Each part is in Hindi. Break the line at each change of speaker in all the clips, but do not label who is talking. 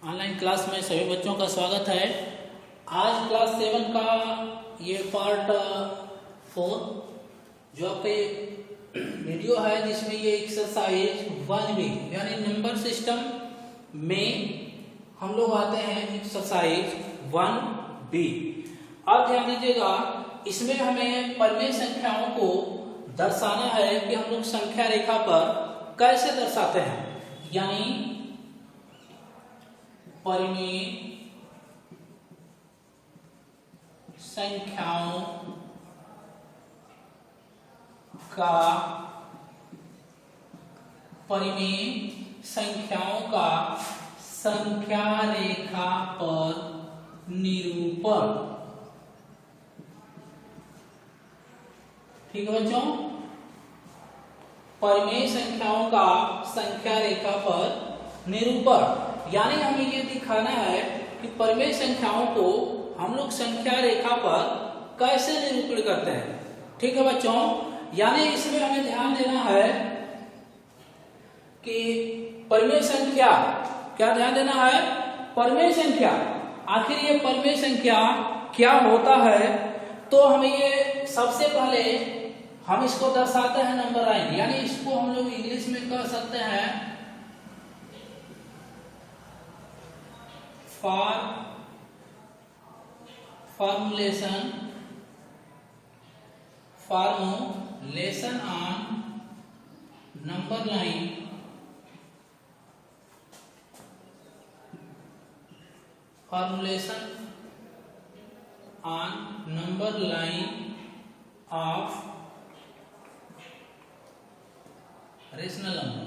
ऑनलाइन क्लास में सभी बच्चों का स्वागत है। आज क्लास 7 का ये पार्ट 4 जो आपके वीडियो है जिसमें ये एक्सरसाइज 1B यानी नंबर सिस्टम में हम लोग आते हैं एक्सरसाइज 1B। अब ध्यान दीजिएगा, इसमें हमें परिमेय संख्याओं को दर्शाना है कि हम लोग संख्या रेखा पर कैसे दर्शाते हैं, यानी परिमेय संख्याओं का संख्या रेखा पर निरूपण। ठीक है बच्चों, परिमेय संख्याओं का संख्या रेखा पर निरूपण, यानी हमें ये दिखाना है कि परिमेय संख्याओं को हम लोग संख्या रेखा पर कैसे निरूपण करते हैं। ठीक है बच्चों, यानी इसमें हमें ध्यान देना है कि परिमेय संख्या, क्या ध्यान देना है, परिमेय संख्या, आखिर ये परिमेय संख्या क्या होता है। तो हमें ये सबसे पहले हम इसको दर्शाते हैं नंबर लाइन, यानी इसको हम लोग इंग्लिश में कह सकते हैं formulation on number line of rational number.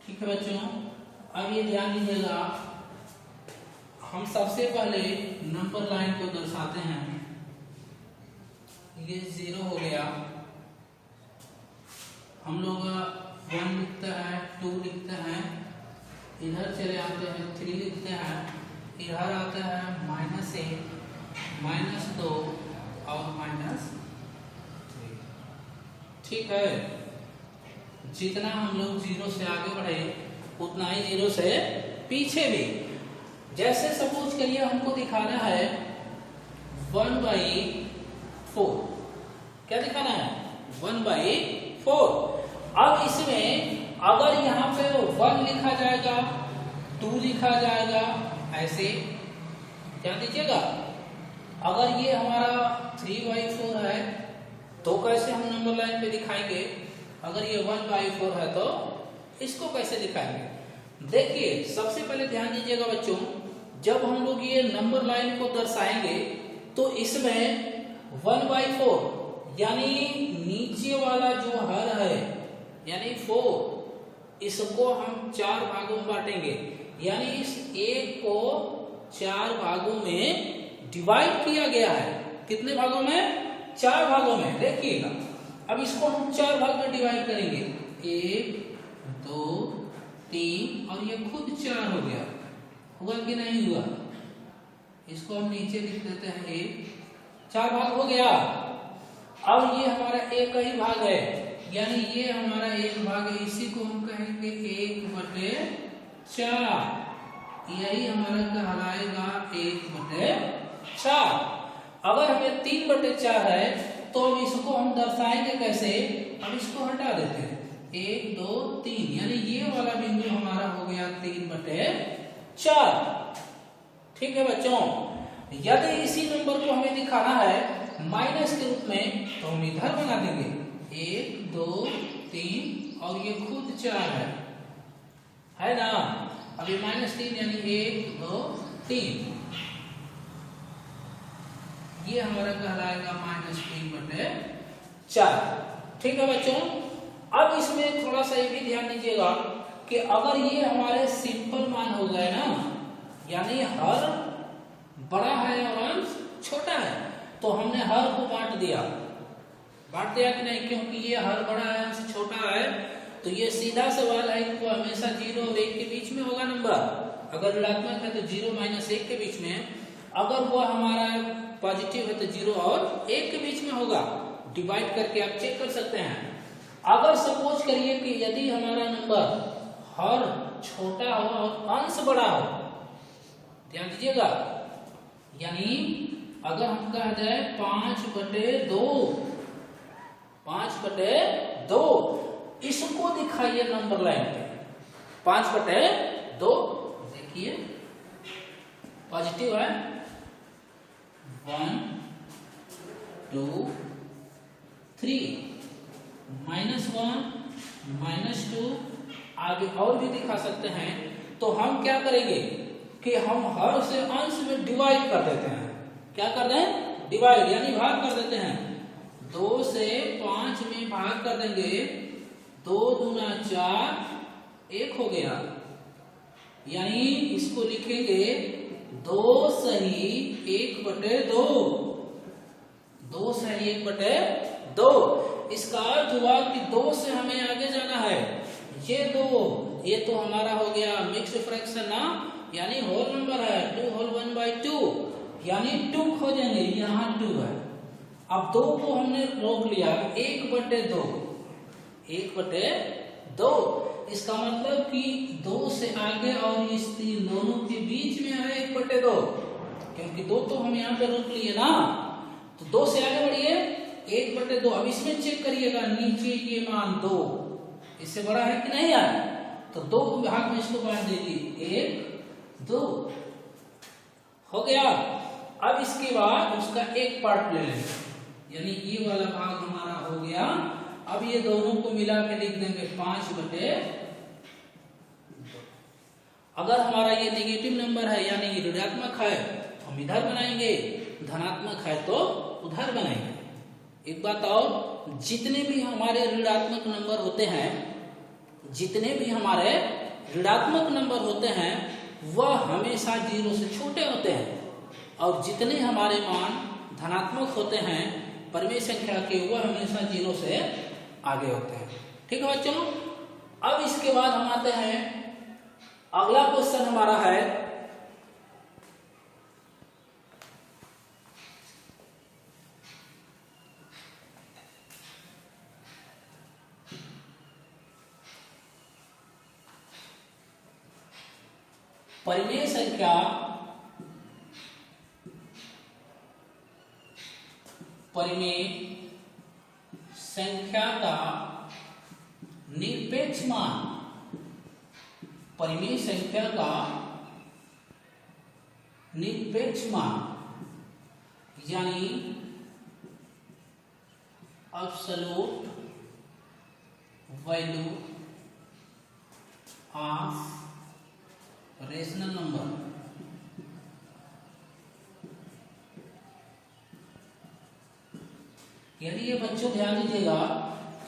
ठीक है बच्चों, अब ये ध्यान दीजिएगा, हम सबसे पहले नंबर लाइन को दर्शाते हैं। ये 0 हो गया, हम लोग 1 लिखते हैं, 2 लिखते हैं, इधर चले आते हैं 3 लिखते हैं, इधर आता है -1, -2 और -3। ठीक है, जितना हम लोग 0 से आगे बढ़े उतना ही 0 से पीछे भी। जैसे सपोज करिए हमको दिखाना है 1/4, क्या दिखाना है, 1/4। अब इसमें अगर यहाँ पे 1 लिखा जाएगा, 2 लिखा जाएगा, ऐसे ध्यान दीजिएगा। अगर ये हमारा 3/4 है तो कैसे हम नंबर लाइन पे दिखाएंगे, अगर ये 1/4 है तो इसको कैसे दिखाएंगे। देखिए सबसे पहले ध्यान दीजिएगा बच्चों, जब हम लोग ये नंबर लाइन को दर्शाएंगे तो इसमें 1/4 यानी नीचे वाला जो हर है यानी 4, इसको हम 4 भागों में बांटेंगे, यानी इस 1 को 4 भागों में डिवाइड किया गया है। कितने भागों में, 4 भागों में। देखिएगा, अब इसको हम 4 भाग में डिवाइड करेंगे, 1 2 3 और ये खुद 4 हो गया। हुआ कि नहीं हुआ, इसको हम नीचे लिख देते हैं 1, 4 भाग हो गया। अब ये हमारा एक ही भाग है, यानी ये हमारा एक भाग है, इसी को हम कहेंगे 1/4, यही हमारा कहलाएगा 1/4। अगर हमें 3/4 है तो अब इसको हम दर्शाएंगे कैसे, अब इसको हटा देते हैं, 1 2 3, यानी ये वाला बिंदु हमारा हो गया 3/4। ठीक है बच्चों, यदि इसी नंबर को हमें दिखाना है माइनस के रूप में तो हम इधर बना देंगे 1 2 3 और ये खुद 4 है ना। अभी -3 यानी 1 2 3, ये हमारा कहलाएगा -3/4। ठीक है बच्चों, अब इसमें थोड़ा सा ये भी ध्यान दीजिएगा कि अगर ये हमारे सिंपल मान हो गए ना, यानी हर बड़ा है और अंश छोटा है, तो हमने हर को बांट दिया कि नहीं, क्योंकि ये हर बड़ा है अंश छोटा है, तो ये सीधा सवाल है, इनको हमेशा 0 और 1 के बीच में होगा नंबर। अगर ऋणात्मक है तो 0 - 1 के बीच में। अगर वो हमारा पॉजिटिव है तो 0 और 1 के बीच में होगा। डिवाइड करके आप चेक कर सकते हैं। अगर सपोज करिए कि यदि हमारा नंबर हर छोटा हो और अंश बड़ा हो, ध्यान दीजिएगा, यानी अगर हम कहा जाए 5/2, 5/2 इसको दिखाइए नंबर लाइन पे। 5/2 देखिए पॉजिटिव है, 1 2 3, -1 -2 आगे और भी दिखा सकते हैं। तो हम क्या करेंगे कि हम हर से अंश में डिवाइड कर देते हैं। क्या कर दें? डिवाइड, यानी भाग कर देते हैं। 2 से 5 में भाग कर देंगे, 2 दूना 4, 1 हो गया। यानी इसको लिखेंगे 2 सही 1/2, 2 सही 1/2। इसका अर्थ हुआ कि 2 से हमें आगे जाना है। ये 2, ये तो हमारा हो गया मिक्स्ड फ्रैक्शन ना, यानी होल नंबर है, 2 होल 1/2, यानी 2 खोजेंगे, यहाँ 2 है। अब 2 को हमने रोक लिया, 1/2, 1/2। इसका मतलब कि 2 से आगे और इस तीन दोनों के बीच में है 1/2, क्योंकि 2 तो हम यहाँ पे रोक लिए ना। तो 2 से आगे बढ़िए, 1/2। अब इसमें चेक करिएगा, नीचे ये मान 2 इससे बड़ा है कि नहीं यार? तो 2 भाग में इसको बांट दीजिए, 1 2 हो गया। अब इसके बाद उसका एक पार्ट ले लेंगे, यानी ये वाला भाग हमारा हो गया। अब ये दोनों को मिला के लिख देंगे 5/2। अगर हमारा ये नेगेटिव नंबर है यानी ऋणात्मक है तो हम इधर बनाएंगे, धनात्मक है तो उधर बनाएंगे। एक बात और, जितने भी हमारे ऋणात्मक नंबर होते हैं, जितने भी हमारे ऋणात्मक नंबर होते हैं वह हमेशा 0 से छोटे होते हैं, और जितने हमारे मान धनात्मक होते हैं परिमेय संख्या के, वह हमेशा 0 से आगे होते हैं। ठीक है बच्चों। अब इसके बाद हम आते हैं, अगला क्वेश्चन हमारा है परिमेय संख्या का निरपेक्ष मान, परिमेय संख्या का निरपेक्ष मान, यानी absolute value of rational number. यदि ये बच्चों ध्यान दीजिएगा,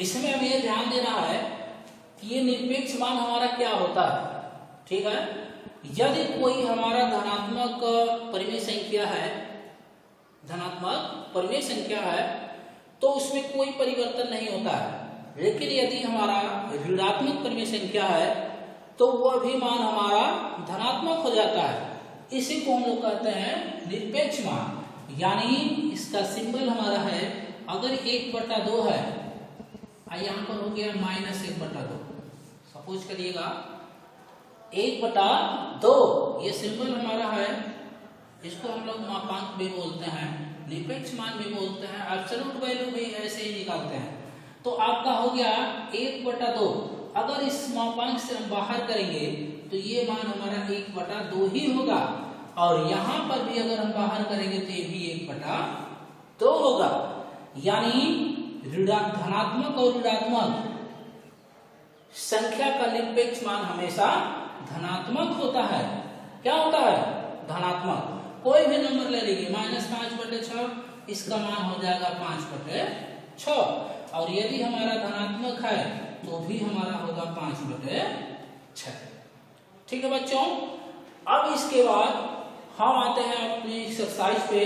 इसमें अब ये ध्यान देना है कि ये निरपेक्ष मान हमारा क्या होता है। ठीक है, यदि कोई हमारा धनात्मक परिमेय संख्या है, धनात्मक परिमेय संख्या है तो उसमें कोई परिवर्तन नहीं होता है। लेकिन यदि हमारा ऋणात्मक परिमेय संख्या है तो वह भी मान हमारा धनात्मक हो जाता है। इसी को हम लोग कहते हैं निरपेक्ष मान। यानी इसका सिंबल हमारा है, अगर 1/2 है, यहाँ पर हो गया -1/2। सपोज करिएगा 1/2 ये सिंबल हमारा है, इसको हम लोग मापांक भी बोलते हैं, निरपेक्ष मान भी बोलते हैं, एब्सोल्यूट वैल्यू भी ऐसे ही निकालते हैं। तो आपका हो गया 1/2। अगर इस मापांक से हम बाहर करेंगे तो ये मान हमारा 1/2 ही होगा, और यहाँ पर भी अगर हम बाहर करेंगे तो ये भी 1/2 होगा। यानी धनात्मक और ऋणात्मक संख्या का निरपेक्ष मान हमेशा धनात्मक होता है। क्या होता है? धनात्मक। कोई भी नंबर ले लीजिए, -5/6, इसका मान हो जाएगा 5/6। और यदि हमारा धनात्मक है तो भी हमारा होगा 5/6। ठीक है बच्चों। अब इसके बाद हम आते हैं अपनी एक्सरसाइज पे।